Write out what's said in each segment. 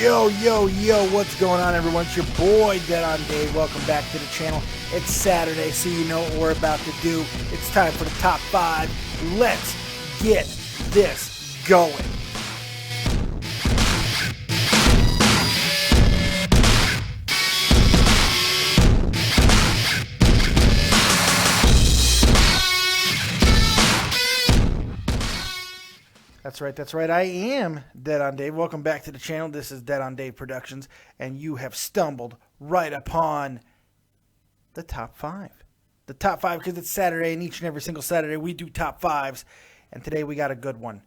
Yo, what's going on, everyone? It's your boy, Dead on Dave. Welcome back to the channel. It's Saturday, so you know what we're about to do. It's time for the top 5. Let's get this going. That's right. I am Dead on Dave. Welcome back to the channel. This is Dead on Dave Productions, and you have stumbled right upon the top 5. The top 5 because it's Saturday, and each and every single Saturday we do top 5s, and today we got a good one.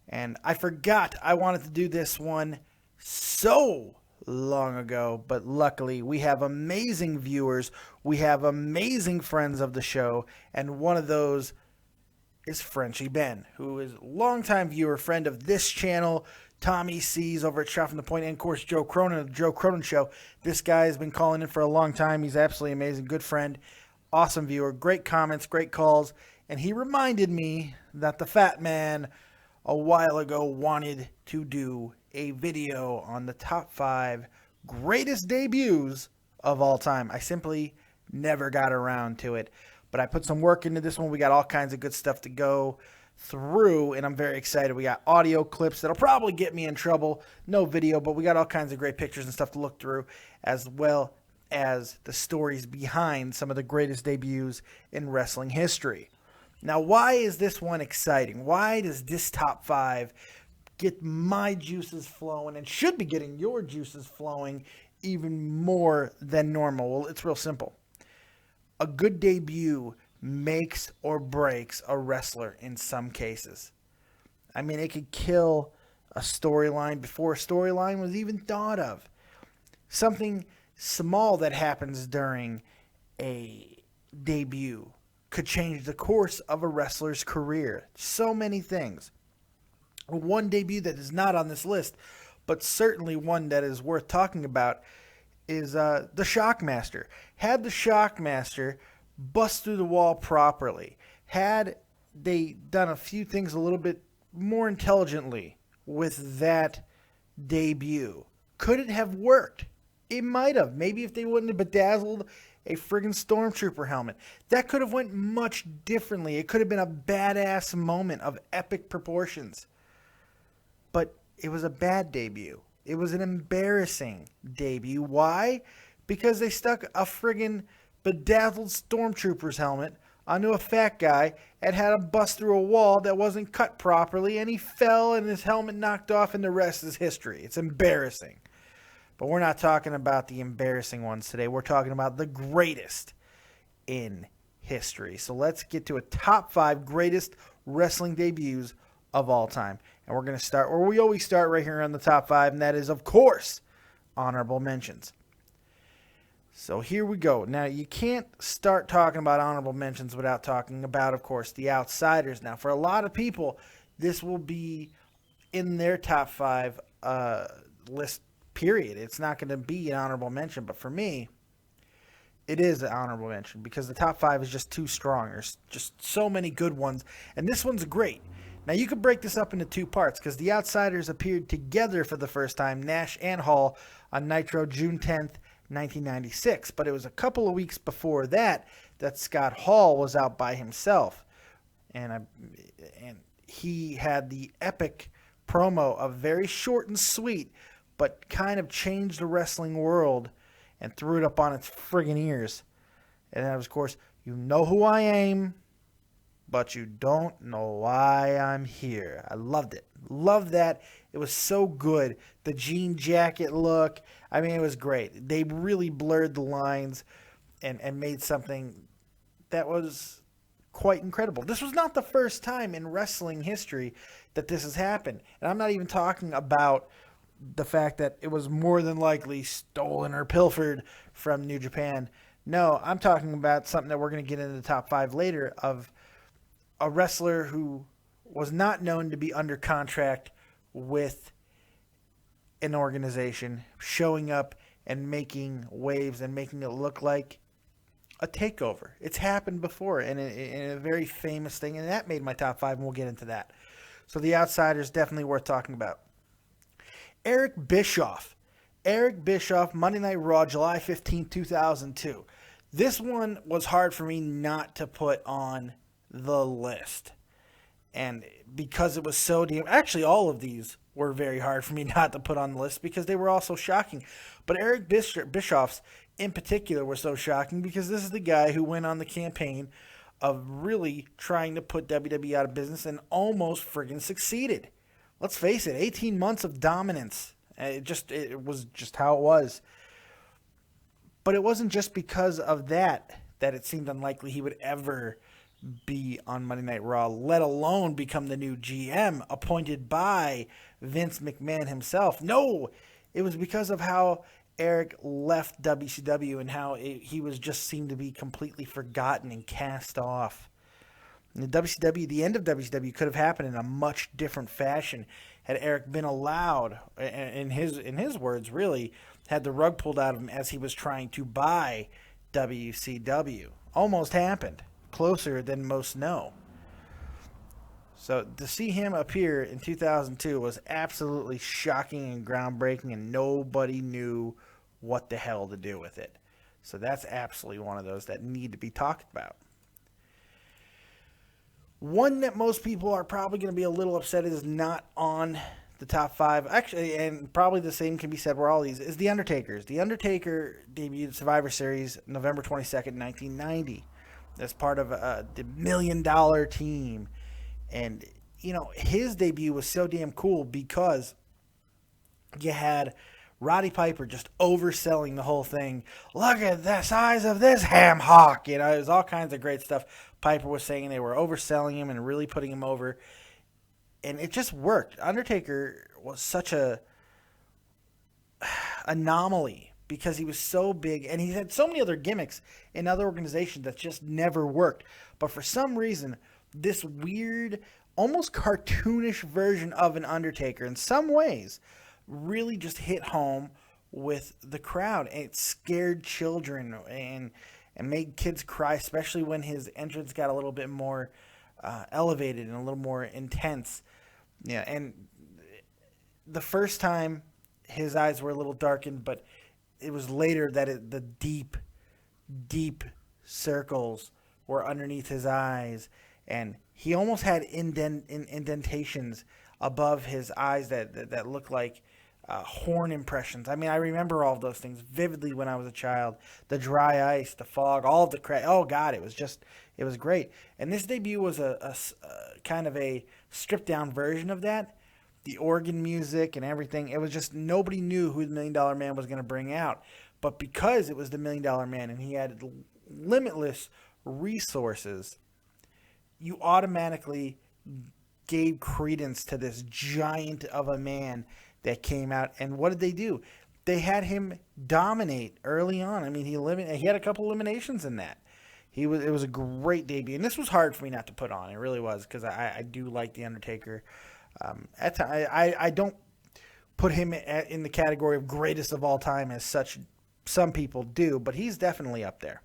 And I forgot I wanted to do this one so long ago, but luckily we have amazing viewers. We have amazing friends of the show, and one of those is Frenchy Ben, who is a longtime viewer, friend of this channel, Tommy C's over at Shot from the Point, and of course Joe Cronin of the Joe Cronin Show. This guy has been calling in for a long time. He's absolutely amazing, good friend, awesome viewer, great comments, great calls, and he reminded me that the Fat Man a while ago wanted to do a video on the top 5 greatest debuts of all time. I simply never got around to it. But I put some work into this one. We got all kinds of good stuff to go through, and I'm very excited. We got audio clips that'll probably get me in trouble. No video, but we got all kinds of great pictures and stuff to look through, as well as the stories behind some of the greatest debuts in wrestling history. Now, why is this one exciting? Why does this top 5 get my juices flowing and should be getting your juices flowing even more than normal? Well, it's real simple. A good debut makes or breaks a wrestler in some cases. I mean, it could kill a storyline before a storyline was even thought of. Something small that happens during a debut could change the course of a wrestler's career. So many things. One debut that is not on this list, but certainly one that is worth talking about, is the Shockmaster. Had the Shockmaster bust through the wall properly, had they done a few things a little bit more intelligently with that debut, could it have worked? It might have. Maybe if they wouldn't have bedazzled a friggin' Stormtrooper helmet. That could have went much differently. It could have been a badass moment of epic proportions. But it was a bad debut. It was an embarrassing debut. Why? Because they stuck a friggin' bedazzled Stormtrooper's helmet onto a fat guy and had him bust through a wall that wasn't cut properly, and he fell and his helmet knocked off, and the rest is history. It's embarrassing. But we're not talking about the embarrassing ones today. We're talking about the greatest in history. So let's get to a top 5 greatest wrestling debuts of all time. And we're going to start where we always start, right here on the top 5, and that is, of course, honorable mentions. So here we go. Now, you can't start talking about honorable mentions without talking about, of course, the Outsiders. Now, for a lot of people, this will be in their top 5 list, period. It's not going to be an honorable mention, but for me, it is an honorable mention because the top 5 is just too strong. There's just so many good ones, and this one's great. Now, you could break this up into 2 parts because the Outsiders appeared together for the first time, Nash and Hall, on Nitro June 10th, 1996. But it was a couple of weeks before that Scott Hall was out by himself. And he had the epic promo of very short and sweet, but kind of changed the wrestling world and threw it up on its friggin' ears. And that was, of course, "You know who I am, but you don't know why I'm here." I loved it. Loved that. It was so good. The jean jacket look. I mean, it was great. They really blurred the lines and made something that was quite incredible. This was not the first time in wrestling history that this has happened. And I'm not even talking about the fact that it was more than likely stolen or pilfered from New Japan. No, I'm talking about something that we're going to get into the top 5 later, of a wrestler who was not known to be under contract with an organization, showing up and making waves and making it look like a takeover. It's happened before, and a very famous thing, and that made my top 5, and we'll get into that. So the Outsiders, definitely worth talking about. Eric Bischoff Eric Bischoff, Monday Night Raw, July 15, 2002. This one was hard for me not to put on the list. And because it was so damn... Actually, all of these were very hard for me not to put on the list because they were all so shocking. But Eric Bischoff's in particular was so shocking because this is the guy who went on the campaign of really trying to put WWE out of business and almost friggin' succeeded. Let's face it, 18 months of dominance. It was just how it was. But it wasn't just because of that it seemed unlikely he would ever be on Monday Night Raw, let alone become the new GM appointed by Vince McMahon himself. No, it was because of how Eric left WCW and how he was just seemed to be completely forgotten and cast off. And the end of WCW could have happened in a much different fashion had Eric been allowed, in his words, really, had the rug pulled out of him as he was trying to buy WCW. Almost happened. Closer than most know. So to see him appear in 2002 was absolutely shocking and groundbreaking, and nobody knew what the hell to do with it. So that's absolutely one of those that need to be talked about. One that most people are probably going to be a little upset is not on the top 5. Actually, and probably the same can be said for all these, is The Undertaker's. The Undertaker debuted Survivor Series November 22nd, 1990. As part of the $1 Million team. And, his debut was so damn cool because you had Roddy Piper just overselling the whole thing. Look at the size of this ham hock. It was all kinds of great stuff. Piper was saying they were overselling him and really putting him over. And it just worked. Undertaker was such a anomaly because he was so big and he had so many other gimmicks in other organizations that just never worked. But for some reason, this weird, almost cartoonish version of an Undertaker in some ways really just hit home with the crowd. And it scared children and made kids cry, especially when his entrance got a little bit more elevated and a little more intense. Yeah, and the first time his eyes were a little darkened, but it was later that the deep, deep circles were underneath his eyes, and he almost had indentations above his eyes that looked like horn impressions. I mean, I remember all of those things vividly when I was a child. The dry ice, the fog, all of the oh God, it was great. And this debut was a kind of a stripped down version of that. The organ music and everything, it was just nobody knew who the $1 Million Man was going to bring out. But because it was the $1 Million Man and he had limitless resources, you automatically gave credence to this giant of a man that came out. And what did they do? They had him dominate early on. I mean, he had a couple eliminations in that. It was a great debut, and this was hard for me not to put on. It really was because I do like The Undertaker. I don't put him in the category of greatest of all time as such. Some people do, but he's definitely up there.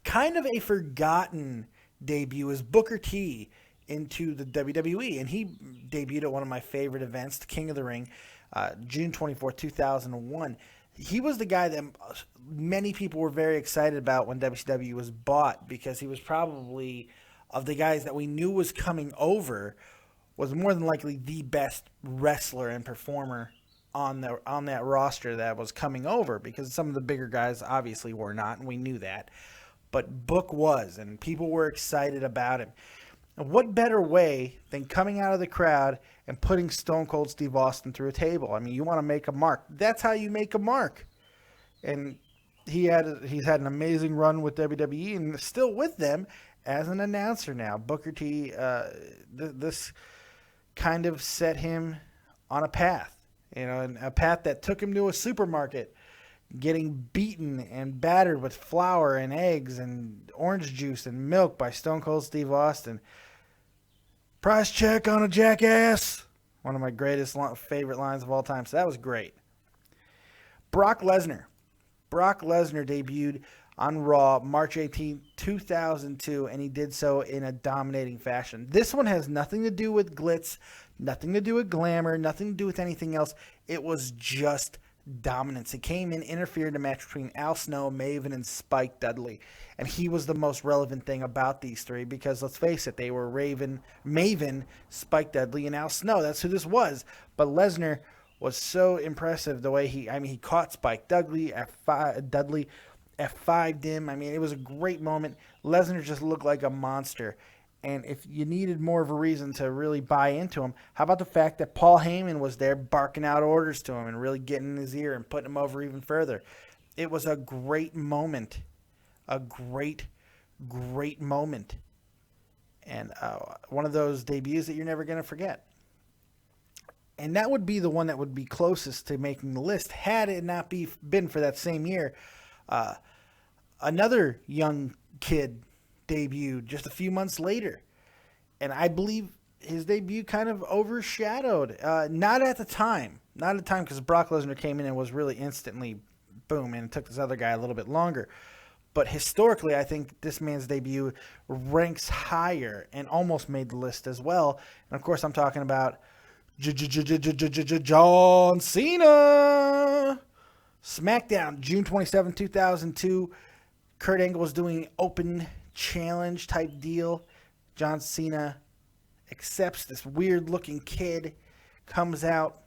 Kind of a forgotten debut is Booker T into the WWE, and he debuted at one of my favorite events, the King of the Ring, June 24th, 2001. He was the guy that many people were very excited about when WCW was bought because he was probably, of the guys that we knew was coming over, was more than likely the best wrestler and performer on that roster that was coming over, because some of the bigger guys obviously were not, and we knew that. But Book was, and people were excited about him. And what better way than coming out of the crowd and putting Stone Cold Steve Austin through a table? I mean, you want to make a mark. That's how you make a mark. And he's had an amazing run with WWE and still with them as an announcer now. Booker T, this kind of set him on a path, and a path that took him to a supermarket, getting beaten and battered with flour and eggs and orange juice and milk by Stone Cold Steve Austin. Price check on a jackass. One of my favorite lines of all time. So that was great. Brock Lesnar. Brock Lesnar debuted on Raw March 18, 2002, and he did so in a dominating fashion. This one has nothing to do with glitz, nothing to do with glamour, nothing to do with anything else. It was just dominance. He came in, interfered in a match between Al Snow, Maven, and Spike Dudley. And he was the most relevant thing about these three because, let's face it, they were Maven, Spike Dudley, and Al Snow. That's who this was. But Lesnar was so impressive the way he caught Spike Dudley, F5'd him. I mean, it was a great moment. Lesnar just looked like a monster. And if you needed more of a reason to really buy into him, how about the fact that Paul Heyman was there barking out orders to him and really getting in his ear and putting him over even further? It was a great moment. A great, great moment. And one of those debuts that you're never going to forget. And that would be the one that would be closest to making the list had it not been for that same year. Another young kid debuted just a few months later. And I believe his debut kind of overshadowed. Not at the time because Brock Lesnar came in and was really instantly boom, and it took this other guy a little bit longer. But historically, I think this man's debut ranks higher and almost made the list as well. And of course, I'm talking about John Cena. SmackDown, June 27, 2002. Kurt Angle was doing open challenge type deal. John Cena accepts this weird looking kid, comes out,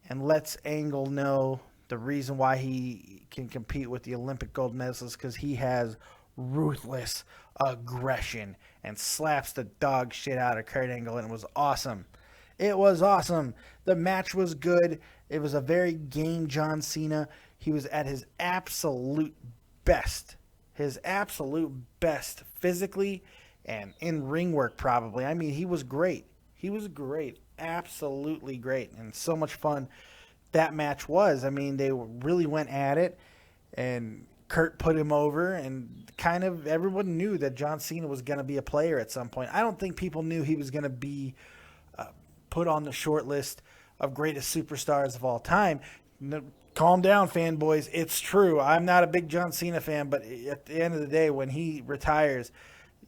and lets Angle know the reason why he can compete with the Olympic gold medals because he has ruthless aggression, and slaps the dog shit out of Kurt Angle, and it was awesome. It was awesome. The match was good. It was a very game John Cena. He was at his absolute best. His absolute best physically and in ring work probably. I mean, he was great. He was great. Absolutely great. And so much fun that match was. I mean, they really went at it, and Kurt put him over, and kind of everyone knew that John Cena was going to be a player at some point. I don't think people knew he was going to be put on the short list of greatest superstars of all time. Calm down, fanboys. It's true. I'm not a big John Cena fan, but at the end of the day, when he retires,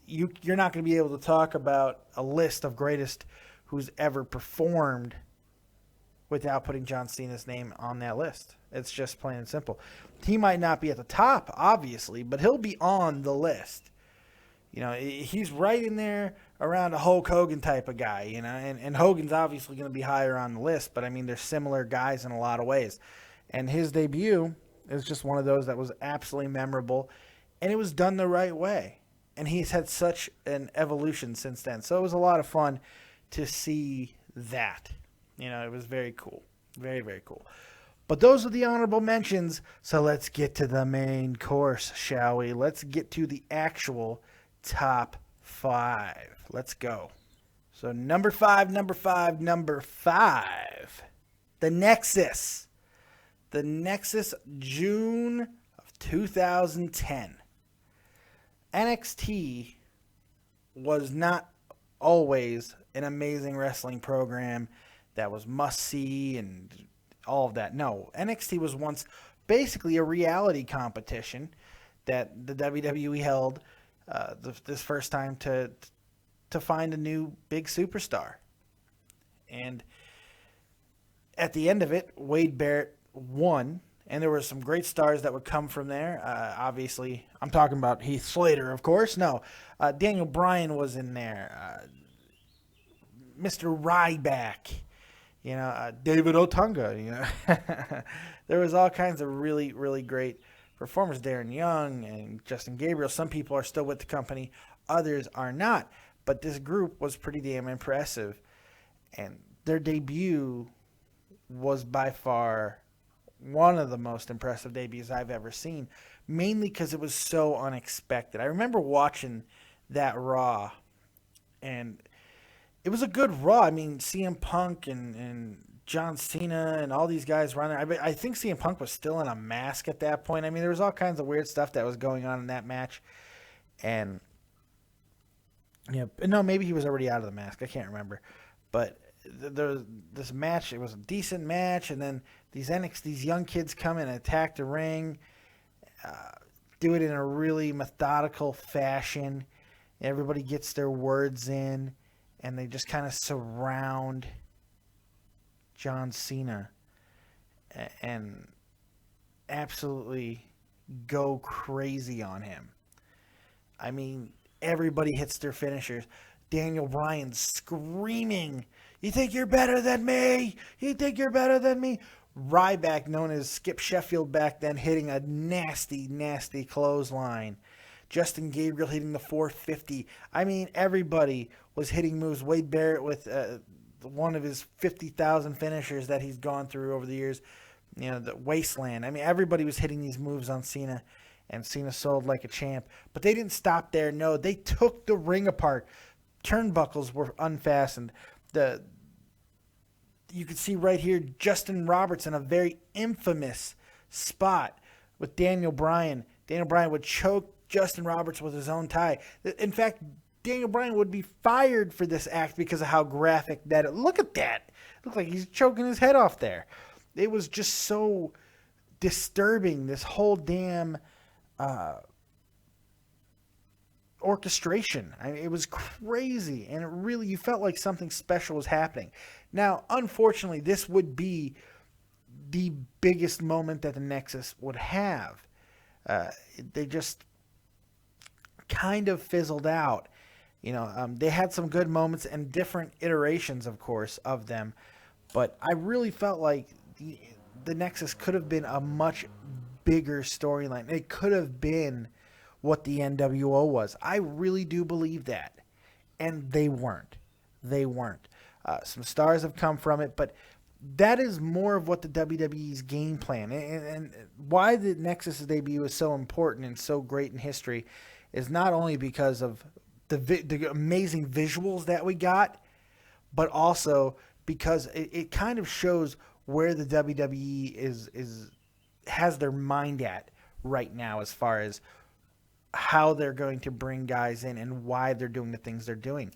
you're not going to be able to talk about a list of greatest who's ever performed without putting John Cena's name on that list. It's just plain and simple. He might not be at the top, obviously, but he'll be on the list. You know, he's right in there around a Hulk Hogan type of guy, you know, and Hogan's obviously going to be higher on the list, but I mean, they're similar guys in a lot of ways. And his debut is just one of those that was absolutely memorable, and it was done the right way. And he's had such an evolution since then. So it was a lot of fun to see that. You know, it was very cool. Very, very cool. But those are the honorable mentions, so let's get to the main course, shall we? Let's get to the actual top 5. Let's go. So number 5, the Nexus. The Nexus, June of 2010. NXT was not always an amazing wrestling program that was must-see and all of that. No, NXT was once basically a reality competition that the WWE held this first time to find a new big superstar. And at the end of it, Wade Barrett won, and there were some great stars that would come from there. Obviously, I'm talking about Heath Slater, of course. No, Daniel Bryan was in there. Mr. Ryback. You know, David Otunga, you know. There was all kinds of really, really great performers. Darren Young and Justin Gabriel. Some people are still with the company. Others are not. But this group was pretty damn impressive. And their debut was by far one of the most impressive debuts I've ever seen. Mainly because it was so unexpected. I remember watching that Raw, and it was a good Raw. I mean, CM Punk and John Cena and all these guys running. I think CM Punk was still in a mask at that point. I mean, there was all kinds of weird stuff that was going on in that match. And, you know, no, maybe he was already out of the mask. I can't remember. But this match, it was a decent match. And then these young kids come in and attack the ring, do it in a really methodical fashion. Everybody gets their words in. And they just kind of surround John Cena. and absolutely go crazy on him. I mean, everybody hits their finishers. Daniel Bryan screaming, "You think you're better than me? You think you're better than me?" Ryback, known as Skip Sheffield back then, hitting a nasty, nasty clothesline. Justin Gabriel hitting the 450. I mean, everybody was hitting moves. Wade Barrett with one of his 50,000 finishers that he's gone through over the years. You know, the Wasteland. I mean, everybody was hitting these moves on Cena, and Cena sold like a champ. But they didn't stop there. No, they took the ring apart. Turnbuckles were unfastened. You can see right here Justin Roberts in a very infamous spot with Daniel Bryan. Daniel Bryan would choke Justin Roberts with his own tie. In fact, Daniel Bryan would be fired for this act because of how graphic that. Look at that. It looked like he's choking his head off there. It was just so disturbing, this whole damn orchestration. I mean, it was crazy, and it really, you felt like something special was happening. Now, unfortunately, this would be the biggest moment that the Nexus would have. They just kind of fizzled out. You know, they had some good moments and different iterations, of course, of them, but I really felt like the Nexus could have been a much bigger storyline. It could have been what the NWO was. I really do believe that. And they weren't. They weren't. Some stars have come from it, but that is more of what the WWE's game plan. And why the Nexus debut is so important and so great in history is not only because of the amazing visuals that we got, but also because it kind of shows where the WWE has their mind at right now as far as how they're going to bring guys in and why they're doing the things they're doing.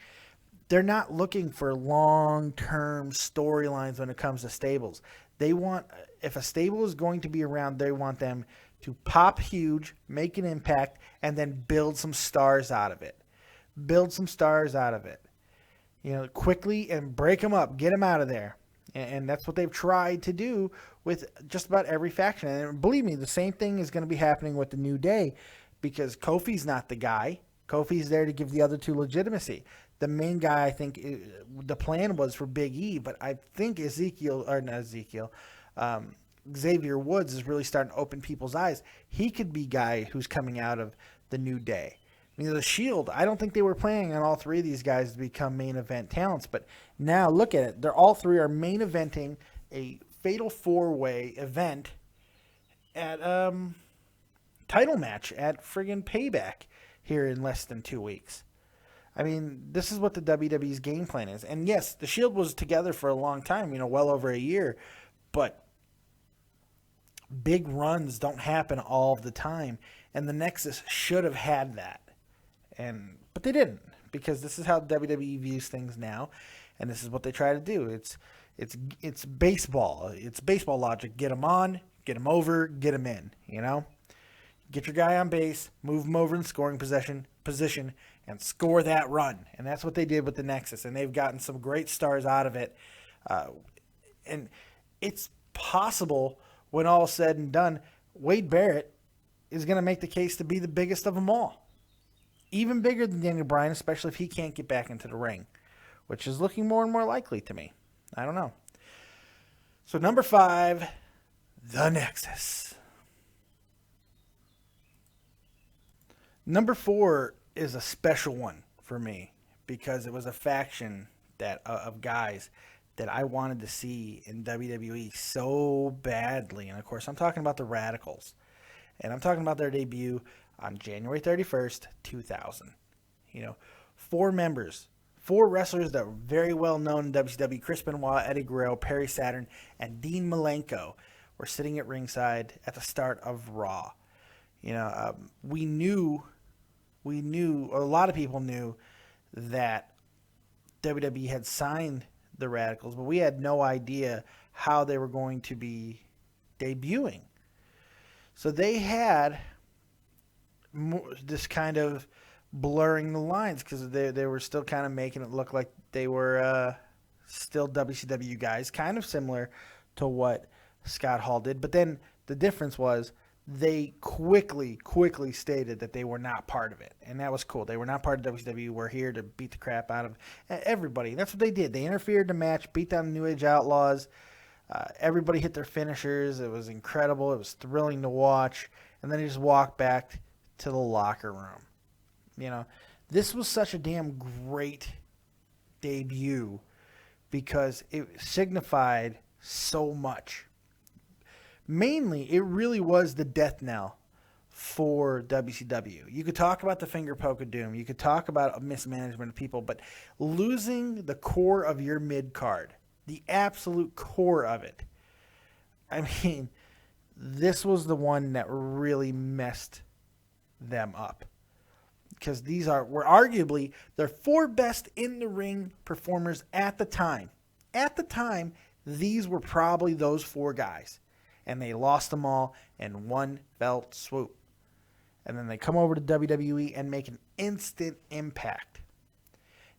They're not looking for long-term storylines when it comes to stables. They want, if a stable is going to be around, they want them to pop huge, make an impact, and then build some stars out of it. Build some stars out of it. You know, quickly, and break them up, get them out of there. And that's what they've tried to do with just about every faction. And believe me, the same thing is going to be happening with the New Day, because Kofi's not the guy. Kofi's there to give the other two legitimacy. The main guy, I think, the plan was for Big E, but I think Xavier Woods is really starting to open people's eyes. He could be guy who's coming out of the New Day. You know, the Shield, I don't think they were planning on all three of these guys to become main event talents, but now look at it. They're all three are main eventing a fatal four-way event at title match at friggin' Payback here in less than 2 weeks. I mean, this is what the WWE's game plan is. And yes, the Shield was together for a long time, you know, well over a year, but big runs don't happen all the time, and the Nexus should have had that. But they didn't, because this is how WWE views things now, and this is what they try to do. It's baseball. It's baseball logic. Get them on, get them over, get them in. You know, get your guy on base, move him over in scoring position, and score that run. And that's what they did with the Nexus, and they've gotten some great stars out of it. And it's possible, when all is said and done, Wade Barrett is going to make the case to be the biggest of them all. Even bigger than Daniel Bryan, especially if he can't get back into the ring, which is looking more and more likely to me. I don't know. So number 5, the Nexus. Number 4 is a special one for me because it was a faction that of guys that I wanted to see in WWE so badly. And of course, I'm talking about the Radicals. And I'm talking about their debut on January 31st, 2000. You know, 4 wrestlers that were very well known in WCW: Chris Benoit, Eddie Guerrero, Perry Saturn, and Dean Malenko were sitting at ringside at the start of Raw. You know, we knew, a lot of people knew that WWE had signed the Radicals, but we had no idea how they were going to be debuting. So they had this kind of blurring the lines because they were still kind of making it look like they were still WCW guys, kind of similar to what Scott Hall did. But then the difference was they quickly stated that they were not part of it. And that was cool. They were not part of WCW. We're here to beat the crap out of everybody. That's what they did. They interfered in the match, beat down the New Age Outlaws. Everybody hit their finishers. It was incredible. It was thrilling to watch. And then they just walked back to the locker room. You know, this was such a damn great debut because it signified so much. Mainly, it really was the death knell for WCW. You could talk about the finger poke of doom. You could talk about mismanagement of people, but losing the core of your mid-card, the absolute core of it, I mean, this was the one that really messed them up. Because were arguably their 4 best in-the-ring performers at the time. At the time, these were probably those 4 guys. And they lost them all in one fell swoop. And then they come over to WWE and make an instant impact.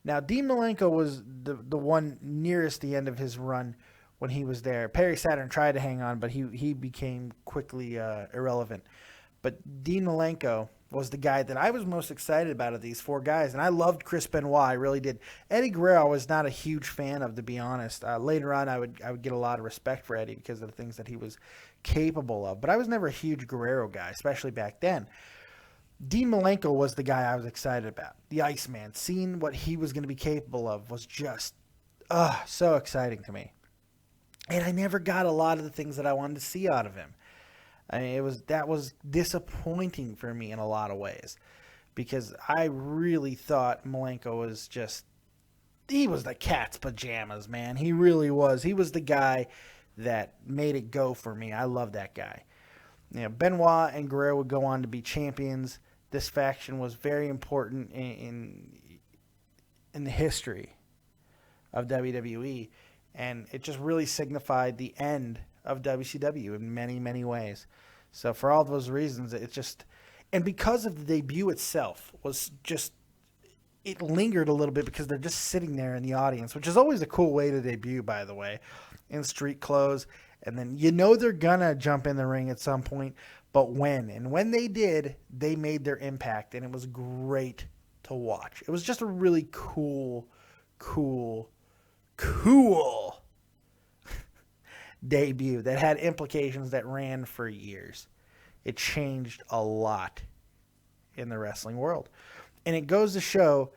Now, Dean Malenko was the one nearest the end of his run when he was there. Perry Saturn tried to hang on, but he became quickly irrelevant. But Dean Malenko was the guy that I was most excited about of these 4 guys. And I loved Chris Benoit. I really did. Eddie Guerrero I was not a huge fan of, to be honest. Later on, I would get a lot of respect for Eddie because of the things that he was capable of. But I was never a huge Guerrero guy, especially back then. Dean Malenko was the guy I was excited about. The Iceman. Seeing what he was going to be capable of was just so exciting to me. And I never got a lot of the things that I wanted to see out of him. I mean, that was disappointing for me in a lot of ways because I really thought Malenko was he was the cat's pajamas, man. He really was. He was the guy that made it go for me. I love that guy. You know, Benoit and Guerrero would go on to be champions. This faction was very important in the history of WWE, and it just really signified the end of WCW in many, many ways. So for all those reasons, and because of the debut itself it lingered a little bit because they're just sitting there in the audience, which is always a cool way to debut, by the way, in street clothes. And then they're gonna jump in the ring at some point, but when they did, they made their impact, and it was great to watch. It was just a really cool debut that had implications that ran for years. It changed a lot in the wrestling world. And it goes to show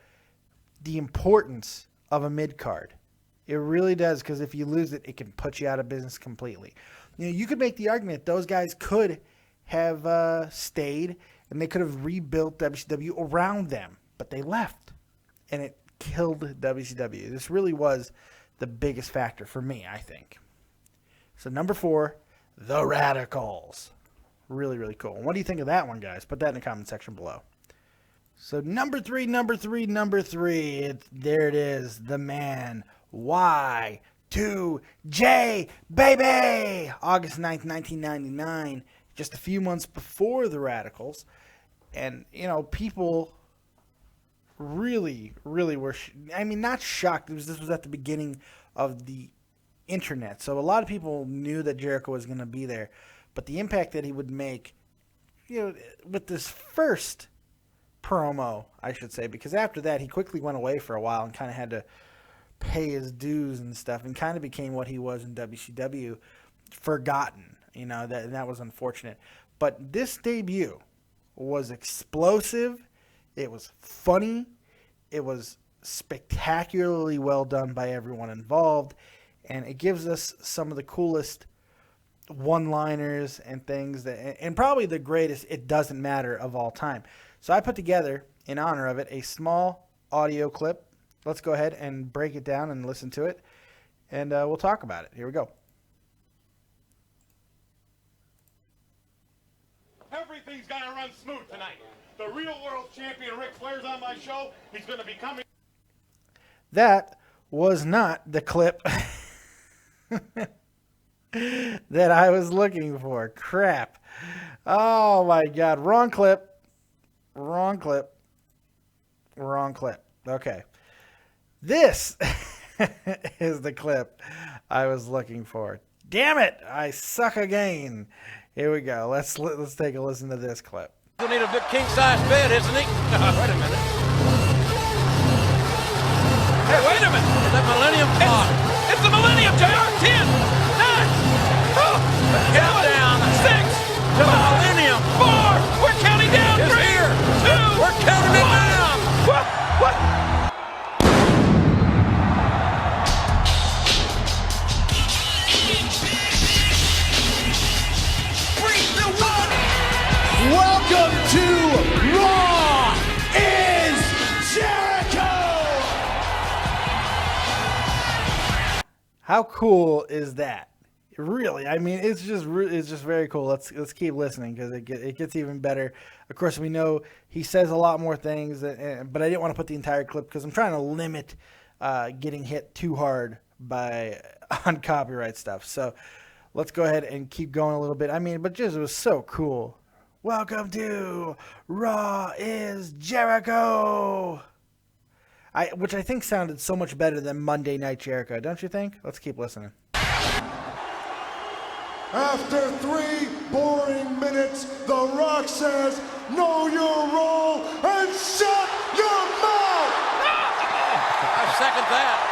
the importance of a mid-card. It really does, because if you lose it, it can put you out of business completely. You know, you could make the argument those guys could have stayed, and they could have rebuilt WCW around them, but they left, and it killed WCW. This really was the biggest factor for me, I think. So number 4, The Radicals. Really, really cool. And what do you think of that one, guys? Put that in the comment section below. So number 3. There it is. The man, Y2J, baby! August 9th, 1999. Just a few months before the Radicals. And, people really, really were, not shocked. This was at the beginning of the internet. So a lot of people knew that Jericho was going to be there. But the impact that he would make, with this first promo, I should say, because after that he quickly went away for a while and kind of had to pay his dues and stuff and kind of became what he was in WCW, forgotten. That was unfortunate. But this debut was explosive. It was funny. It was spectacularly well done by everyone involved. And it gives us some of the coolest one-liners and things and probably the greatest "it doesn't matter" of all time. So I put together, in honor of it, a small audio clip. Let's go ahead and break it down and listen to it, and we'll talk about it. Here we go. Everything's going to run smooth tonight. The real world champion Ric Flair's on my show. He's going to be coming. That was not the clip that I was looking for. Crap. Oh my God. Wrong clip. Okay. This is the clip I was looking for. Damn it! I suck again. Here we go. Let's take a listen to this clip. He'll need a big king-size bed, isn't he? Wait a minute. Hey, wait a minute. Is that Millennium Clock? It's the Millennium, JR. 10, 9, the countdown. 6, to the Millennium. 4, we're counting down. 3, 2, we're counting it down. What? Welcome to Raw is Jericho! How cool is that? Really, I mean, it's just very cool. Let's keep listening because it gets even better. Of course, we know he says a lot more things, but I didn't want to put the entire clip because I'm trying to limit getting hit too hard on copyright stuff. So let's go ahead and keep going a little bit. I mean, but just it was so cool. Welcome to Raw is Jericho. Which I think sounded so much better than Monday Night Jericho, don't you think? Let's keep listening. After 3 boring minutes, The Rock says, know your role and shut your mouth! I second that.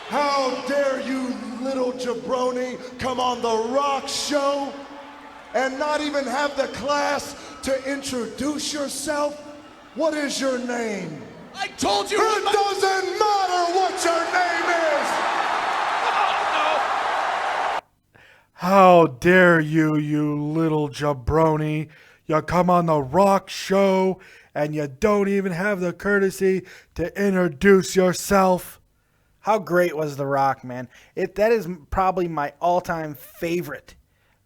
How dare you, little jabroni, come on The Rock show and not even have the class to introduce yourself? What is your name? I told you. It doesn't matter what your name is! How dare you, you little jabroni. You come on The Rock show and you don't even have the courtesy to introduce yourself. How great was The Rock, man? That is probably my all-time favorite.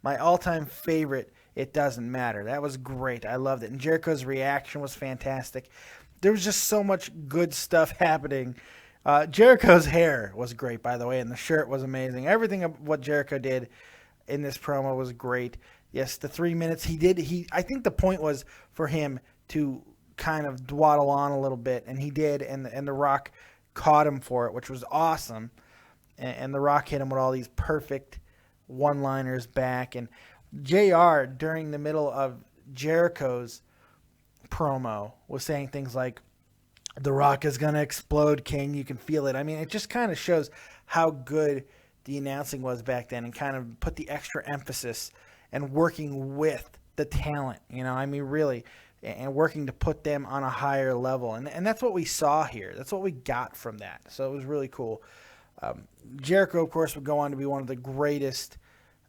My all-time favorite, It Doesn't Matter. That was great. I loved it. And Jericho's reaction was fantastic. There was just so much good stuff happening. Jericho's hair was great, by the way, and the shirt was amazing. Everything of what Jericho did in this promo was great. Yes, the 3 minutes I think the point was for him to kind of dwaddle on a little bit, and he did, and The Rock caught him for it, which was awesome. And The Rock hit him with all these perfect one-liners back. And JR, during the middle of Jericho's promo, was saying things like, The Rock is going to explode, Kane. You can feel it. I mean, it just kind of shows how good the announcing was back then and kind of put the extra emphasis and working with the talent, I mean, really, and working to put them on a higher level. And that's what we saw here. That's what we got from that. So it was really cool. Jericho, of course, would go on to be one of the greatest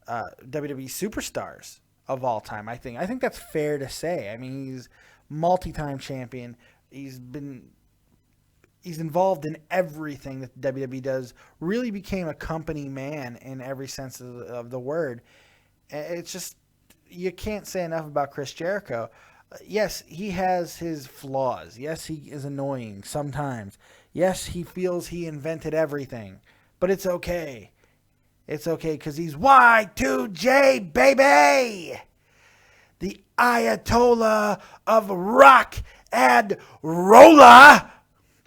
WWE superstars of all time, I think. I think that's fair to say. I mean, he's multi-time champion. He's involved in everything that WWE does. Really became a company man in every sense of the word. It's just, you can't say enough about Chris Jericho. Yes, he has his flaws. Yes, he is annoying sometimes. Yes, he feels he invented everything. But it's okay. It's okay because he's Y2J, baby! The Ayatollah of rock and rolla.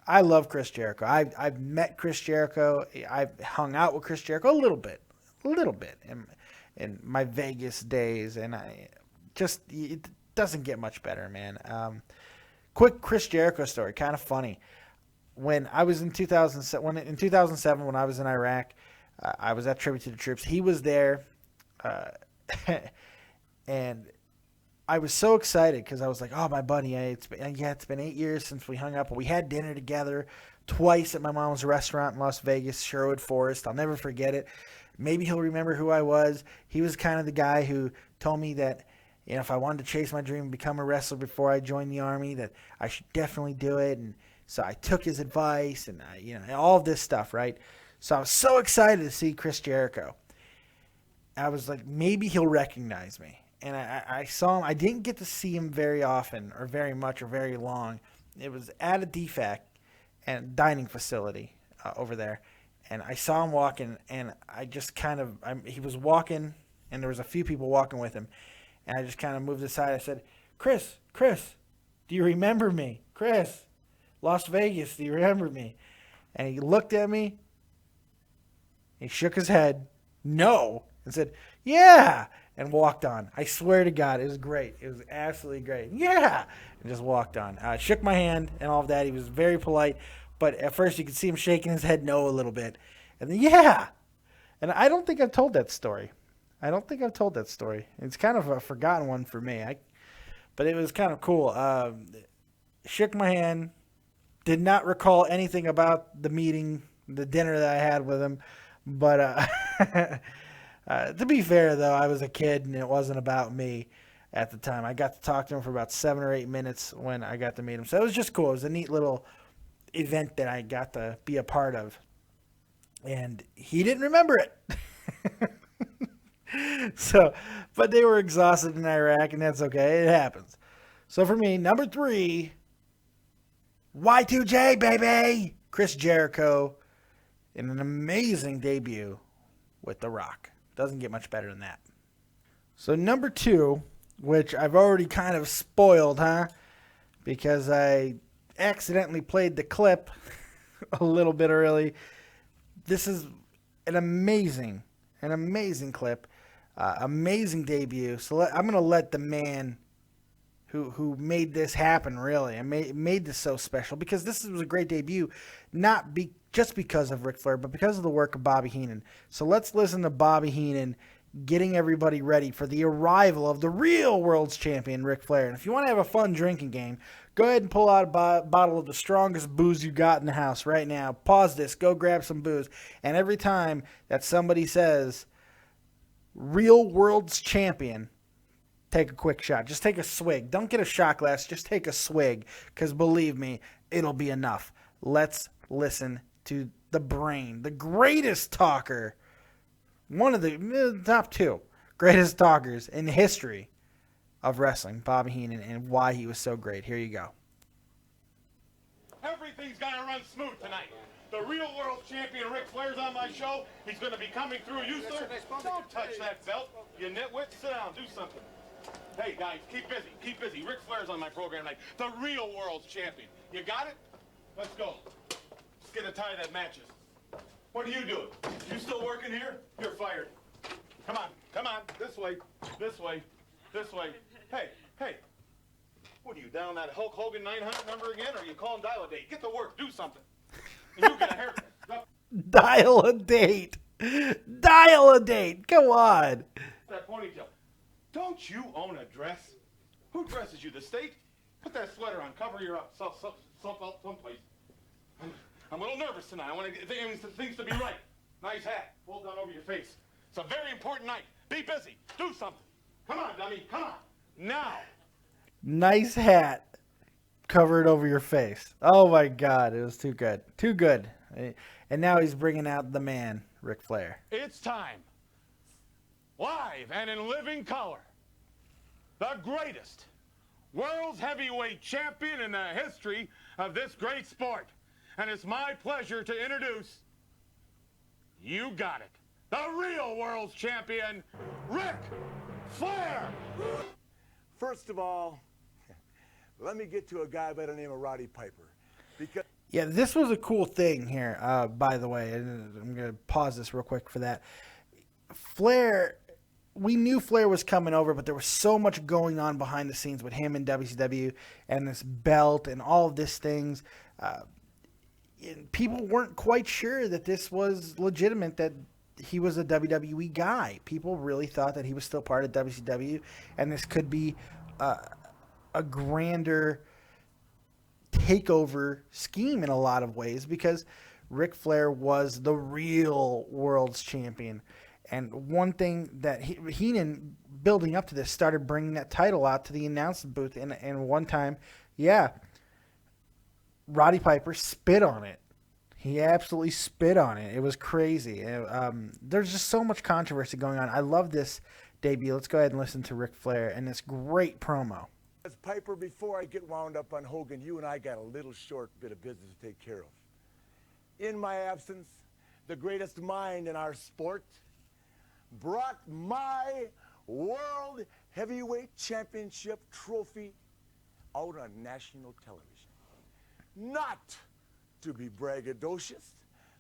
I love Chris Jericho. I've met Chris Jericho. I've hung out with Chris Jericho a little bit in my Vegas days, and it doesn't get much better, man. Quick Chris Jericho story, kind of funny. When I was in 2007, when I was in Iraq, I was at Tribute to the Troops. He was there, and I was so excited because I was like, "Oh, my buddy, it's been 8 years since we hung up. We had dinner together twice at my mom's restaurant in Las Vegas, Sherwood Forest. I'll never forget it. Maybe he'll remember who I was. He was kind of the guy who told me that, if I wanted to chase my dream and become a wrestler before I joined the Army, that I should definitely do it. And so I took his advice, and all of this stuff, right? So I was so excited to see Chris Jericho. I was like, maybe he'll recognize me. And I saw him. I didn't get to see him very often or very much or very long. It was at a DFAC and dining facility over there. And I saw him walking, and I just he was walking, and there was a few people walking with him. And I just kind of moved aside. I said, Chris, do you remember me? Chris. Las Vegas, do you remember me? And he looked at me. He shook his head, no, and said, yeah, and walked on. I swear to God, it was great. It was absolutely great. Yeah, and just walked on. Shook my hand and all of that. He was very polite, but at first you could see him shaking his head no a little bit. And then, yeah. And I don't think I've told that story. It's kind of a forgotten one for me. But it was kind of cool. Shook my hand. Did not recall anything about the meeting, the dinner that I had with him. But to be fair, though, I was a kid and it wasn't about me at the time. I got to talk to him for about 7 or 8 minutes when I got to meet him. So it was just cool. It was a neat little event that I got to be a part of. And he didn't remember it. But they were exhausted in Iraq, and that's okay. It happens. So for me, number 3, Y2J, baby! Chris Jericho in an amazing debut with The Rock. Doesn't get much better than that. So number 2, which I've already kind of spoiled, because I accidentally played the clip a little bit early. This is an amazing clip, amazing debut. So I'm going to let the man who made this happen, really, and made this so special, because this was a great debut, just because of Ric Flair, but because of the work of Bobby Heenan. So let's listen to Bobby Heenan getting everybody ready for the arrival of the real world's champion, Ric Flair. And if you want to have a fun drinking game, go ahead and pull out a bottle of the strongest booze you got in the house right now. Pause this, go grab some booze. And every time that somebody says, real world's champion, take a quick shot. Just take a swig. Don't get a shot glass. Just take a swig, because believe me, it'll be enough. Let's listen to the brain, the greatest talker, one of the top 2 greatest talkers in the history of wrestling, Bobby Heenan, and why he was so great. Here you go. Everything's gonna run smooth tonight. The real world champion Ric Flair's on my show. He's gonna be coming through you, sir. Don't touch that belt, you nitwit. Sit down, do something. Hey guys, keep busy. Ric Flair's on my program tonight. The real world's champion. You got it? Let's go. Let's get a tie that matches. What are you doing? You still working here? You're fired. Come on. This way. Hey. What are you, down that Hulk Hogan 900 number again, or are you calling dial a date? Get to work, do something. And you get a haircut. Dial a date. Come on. That ponytail. Don't you own a dress? Who dresses you, the state? Put that sweater on, cover your up, someplace. I'm a little nervous tonight. I want things to be right. Nice hat, pulled down over your face. It's a very important night. Be busy, do something. Come on, dummy, come on, now. Nice hat, covered over your face. Oh my God, it was too good. And now he's bringing out the man, Ric Flair. It's time. Live and in living color. The greatest world's heavyweight champion in the history of this great sport. And it's my pleasure to introduce, you got it, the real world's champion, Ric Flair. First of all, let me get to a guy by the name of Roddy Piper. Yeah, this was a cool thing here, by the way. I'm going to pause this real quick for that. Flair, we knew Flair was coming over, but there was so much going on behind the scenes with him in WCW and this belt and all of these things. People weren't quite sure that this was legitimate, that he was a WWE guy. People really thought that he was still part of WCW, and this could be a grander takeover scheme in a lot of ways, because Ric Flair was the real world's champion. And one thing that Heenan, building up to this, started bringing that title out to the announcement booth, and one time, Roddy Piper spit on it. He absolutely spit on it. It was crazy. There's just so much controversy going on. I love this debut. Let's go ahead and listen to Ric Flair and this great promo. As Piper, before I get wound up on Hogan, you and I got a little short bit of business to take care of. In my absence, the greatest mind in our sport brought my World Heavyweight Championship trophy out on national television. not to be braggadocious,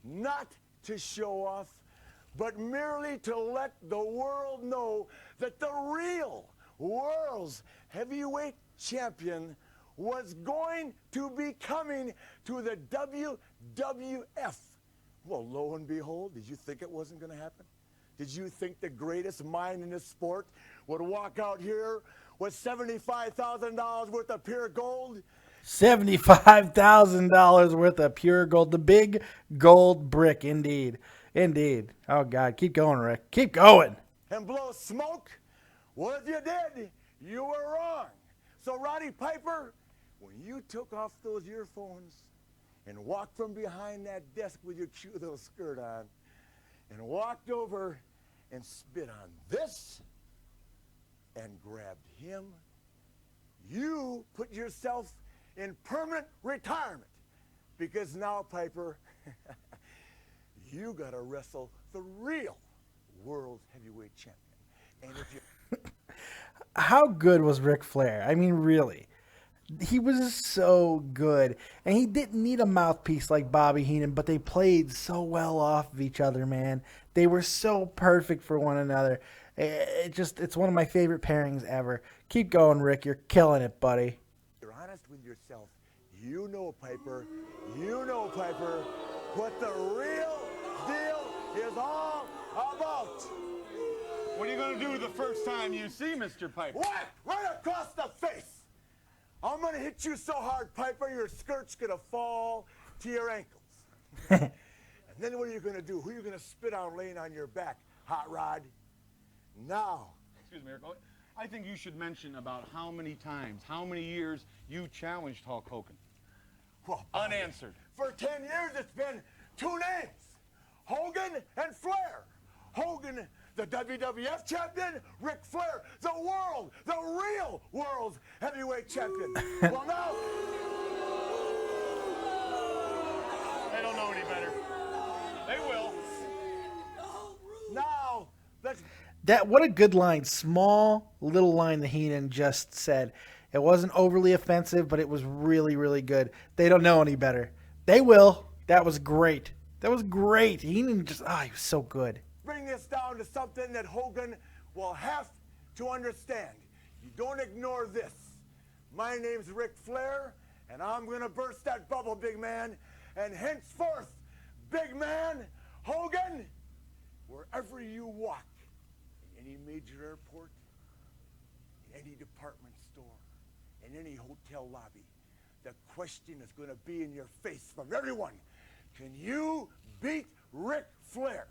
not to show off, but merely to let the world know that the real world's heavyweight champion was going to be coming to the WWF. Well, lo and behold, did you think it wasn't going to happen? Did you think the greatest mind in this sport would walk out here with $75,000 worth of pure gold? $75,000 worth of pure gold. The big gold brick, indeed. Indeed. Oh, God. Keep going, Rick. Keep going. And blow smoke? Well, if you did, you were wrong. So, Roddy Piper, when you took off those earphones and walked from behind that desk with your cute little skirt on and walked over and spit on this and grabbed him, you put yourself in permanent retirement, because now, Piper, you got to wrestle the real world heavyweight champion. And if you How good was Ric Flair? I mean, really. He was so good. And he didn't need a mouthpiece like Bobby Heenan, but they played so well off of each other, man. They were so perfect for one another. It's one of my favorite pairings ever. Keep going, Rick. You're killing it, buddy. you're honest with yourself, you know, Piper, what the real deal is all about. What are you going to do the first time you see Mr. Piper? What? Right across the face. I'm going to hit you so hard, Piper, your skirt's going to fall to your ankles. And then what are you going to do? Who are you going to spit on laying on your back? Hot Rod? Now. Excuse me, Eric. I think you should mention about how many times, how many years you challenged Hulk Hogan. Well, Unanswered. for 10 years, it's been two names, Hogan and Flair. Hogan, the WWF champion, Ric Flair, the real world's heavyweight champion. Well, now, They don't know any better. They will. now, let's What a good line. Small little line that Heenan just said. It wasn't overly offensive, but it was really, really good. They don't know any better. They will. That was great. That was great. Heenan he was so good. bring this down to something that Hogan will have to understand. You don't ignore this. My name's Ric Flair, and I'm going to burst that bubble, big man. And henceforth, big man, Hogan, wherever you walk, in any major airport, in any department store, in any hotel lobby, the question is going to be in your face from everyone. Can you beat Ric Flair?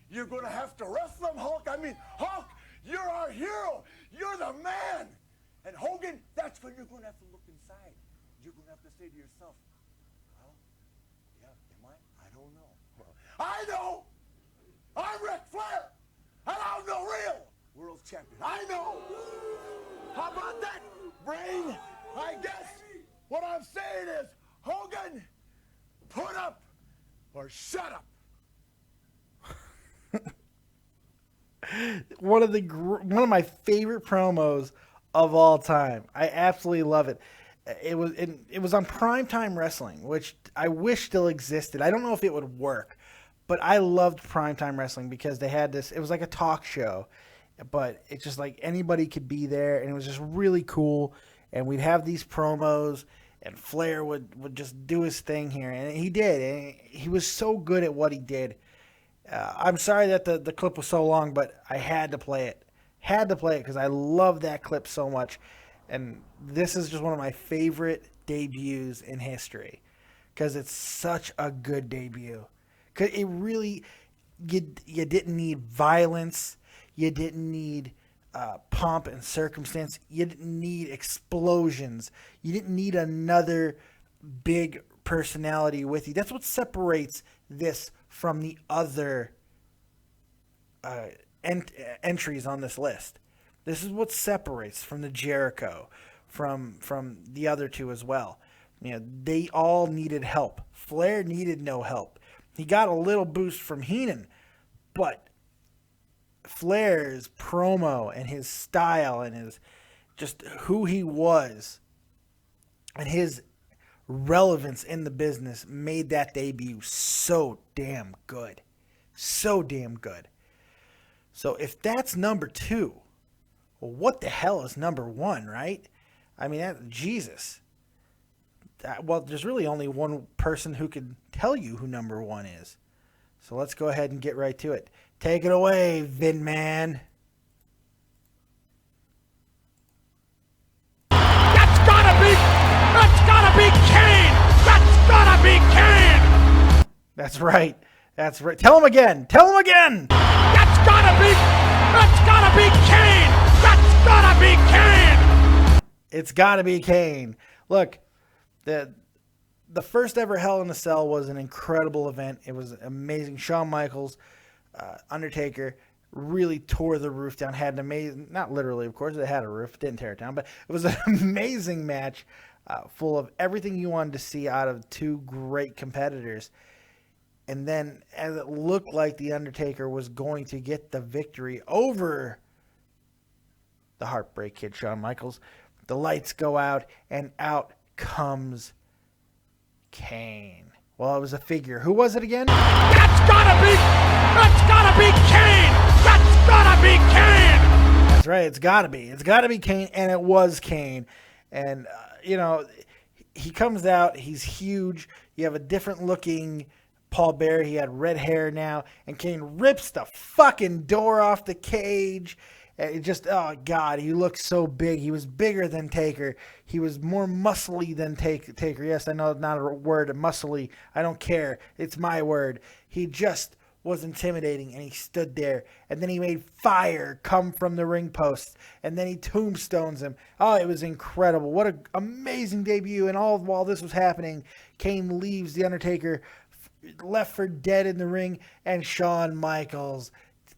You're going to have to wrestle him, Hulk. I mean, Hulk, you're our hero. You're the man. And Hogan, that's when you're going to have to look inside. You're going to have to say to yourself, well, yeah, am I? I don't know. Well, I know. I'm Ric Flair. And I'm the real world champion. I know. How about that, brain? I guess what I'm saying is, Hogan, put up or shut up. One of my favorite promos of all time. I absolutely love it. It was on Primetime Wrestling, which I wish still existed. I don't know if it would work, but I loved Primetime Wrestling because they had this. It was like a talk show, but it's just like anybody could be there, and it was just really cool. And we'd have these promos, and Flair would just do his thing here, and he did. And he was so good at what he did. I'm sorry that the clip was so long, but I had to play it. Had to play it because I love that clip so much. And this is just one of my favorite debuts in history because it's such a good debut. Because it really, you didn't need violence. You didn't need pomp and circumstance. You didn't need explosions. You didn't need another big personality with you. That's what separates this from the other entries on this list. This is what separates from the Jericho, from the other two as well. You know, they all needed help. Flair needed no help. He got a little boost from Heenan, but Flair's promo and his style and his just who he was and his relevance in the business made that debut so damn good. So damn good. So if that's number 2, well, what the hell is number 1, right? I mean, Jesus. Well, there's really only one person who can tell you who number 1 is. So let's go ahead and get right to it. Take it away, Vin Man. That's gotta be Kane! That's gotta be Kane! That's right. That's right. Tell him again. Tell him again. That's gotta be Kane! That's gotta be Kane! It's gotta be Kane. Look, the first ever Hell in a Cell was an incredible event. It was amazing. Shawn Michaels, Undertaker, really tore the roof down. Had an amazing, not literally, of course, it had a roof, didn't tear it down, but it was an amazing match full of everything you wanted to see out of 2 great competitors. And then, as it looked like the Undertaker was going to get the victory over the Heartbreak Kid, Shawn Michaels, the lights go out, and out comes Kane. Well, it was a figure. Who was it again? That's gotta be Kane! That's gotta be Kane! That's right. It's gotta be. It's gotta be Kane, and it was Kane. And, he comes out. He's huge. You have a different looking Paul Bearer. He had red hair now. And Kane rips the fucking door off the cage. And it just, oh, God, he looked so big. He was bigger than Taker. He was more muscly than Taker. Yes, I know it's not a word, muscly. I don't care. It's my word. He just was intimidating, and he stood there. And then he made fire come from the ring post. And then he tombstones him. Oh, it was incredible. What an amazing debut. And all while this was happening, Kane leaves the Undertaker left for dead in the ring, and Shawn Michaels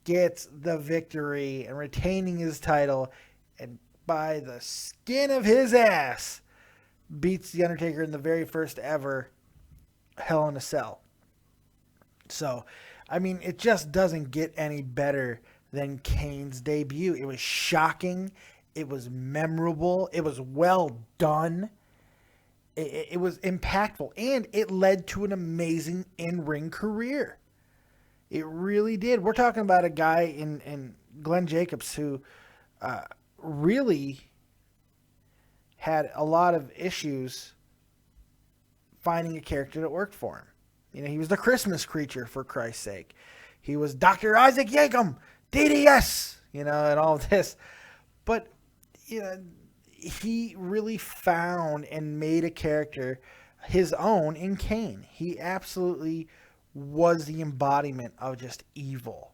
gets the victory and retaining his title, and by the skin of his ass beats the Undertaker in the very first ever Hell in a Cell. So, I mean, it just doesn't get any better than Kane's debut. It was shocking. It was memorable. It was well done. It was impactful, and it led to an amazing in-ring career. It really did. We're talking about a guy in Glenn Jacobs who really had a lot of issues finding a character that worked for him. He was the Christmas creature, for Christ's sake. He was Dr. Isaac Yankem, DDS, and all of this. But, he really found and made a character his own in Kane. He absolutely was the embodiment of just evil.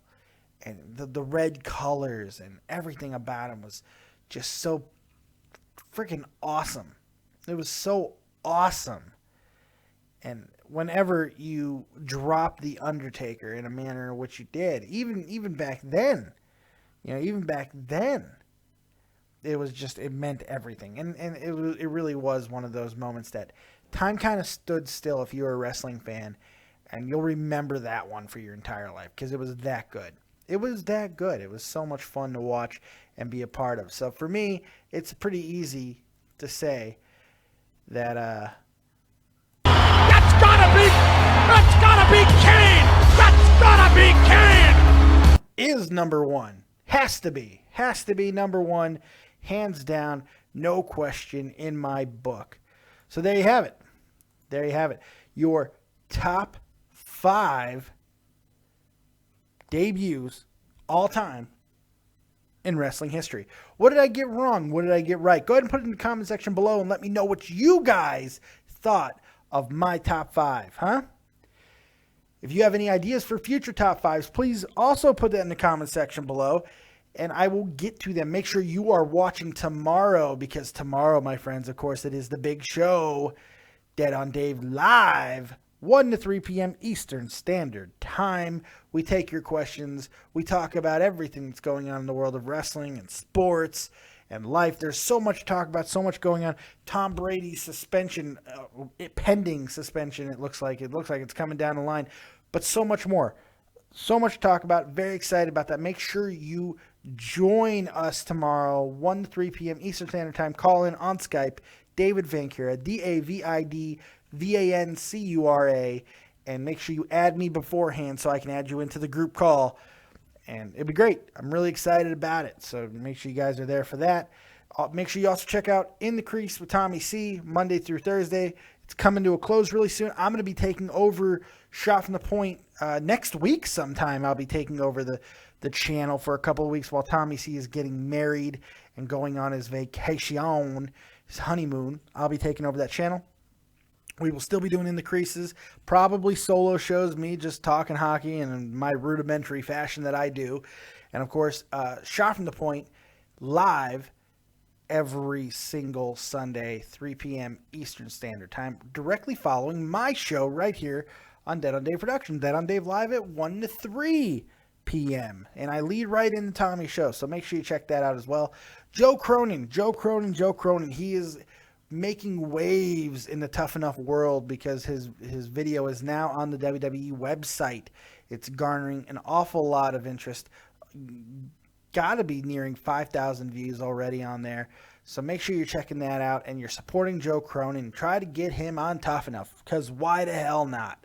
And the red colors and everything about him was just so freaking awesome. It was so awesome. And whenever you drop the Undertaker in a manner in which you did, even back then, it was just, it meant everything. And it really was one of those moments that time kind of stood still if you were a wrestling fan, and you'll remember that one for your entire life because it was that good. It was that good. It was so much fun to watch and be a part of. So for me, it's pretty easy to say that That's gotta be Kane! That's gotta be Kane! Is number 1. Has to be number 1. Hands down, no question in my book. So there you have it. Your top 5 debuts all time in wrestling history. What did I get wrong? What did I get right? Go ahead and put it in the comment section below and let me know what you guys thought of my top 5, huh? If you have any ideas for future top 5s, please also put that in the comment section below, and I will get to them. Make sure you are watching tomorrow, because tomorrow, my friends, of course, it is the big show, Dead on Dave Live, 1 to 3 p.m. Eastern Standard Time. We take your questions. We talk about everything that's going on in the world of wrestling and sports and life. There's so much to talk about, so much going on. Tom Brady's suspension, pending suspension, it looks like it's coming down the line. But so much more. So much to talk about. Very excited about that. Make sure you Join us tomorrow, 1 to 3 p.m. Eastern Standard Time. Call in on Skype, David Vancura, DavidVancura, and make sure you add me beforehand so I can add you into the group call. And it'd be great. I'm really excited about it. So make sure you guys are there for that. Make sure you also check out In the Crease with Tommy C, Monday through Thursday. It's coming to a close really soon. I'm going to be taking over Shot from the Point next week sometime. I'll be taking over the channel for a couple of weeks while Tommy C is getting married and going on his vacation, his honeymoon. I'll be taking over that channel. We will still be doing In the Creases, probably solo shows, me just talking hockey in my rudimentary fashion that I do. And, of course, Shot from the Point live every single Sunday, 3 p.m. Eastern Standard Time, directly following my show right here on Dead on Dave Productions. Dead on Dave live at 1 to 3 p.m. And I lead right into Tommy's show, so make sure you check that out as well. Joe Cronin. He is making waves in the Tough Enough world because his video is now on the WWE website. It's garnering an awful lot of interest. Got to be nearing 5,000 views already on there. So make sure you're checking that out and you're supporting Joe Cronin. Try to get him on Tough Enough, because why the hell not?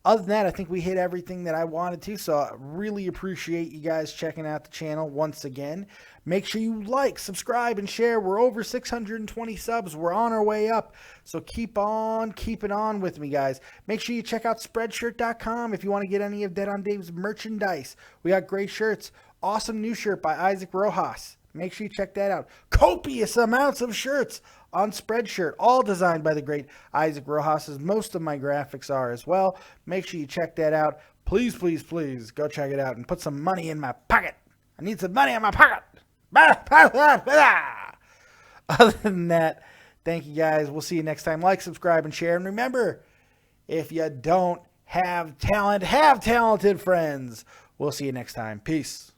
Other than that, I think we hit everything that I wanted to, so I really appreciate you guys checking out the channel once again. Make sure you like, subscribe, and share. We're over 620 subs. We're on our way up, so keep on keeping on with me, guys. Make sure you check out Spreadshirt.com if you want to get any of Dead on Dave's merchandise. We got great shirts. Awesome new shirt by Isaac Rojas. Make sure you check that out. Copious amounts of shirts on Spreadshirt, all designed by the great Isaac Rojas, as most of my graphics are as well. Make sure you check that out. Please, please, please go check it out and put some money in my pocket. I need some money in my pocket. Other than that, thank you guys. We'll see you next time. Like, subscribe, and share. And remember, if you don't have talent, have talented friends. We'll see you next time. Peace.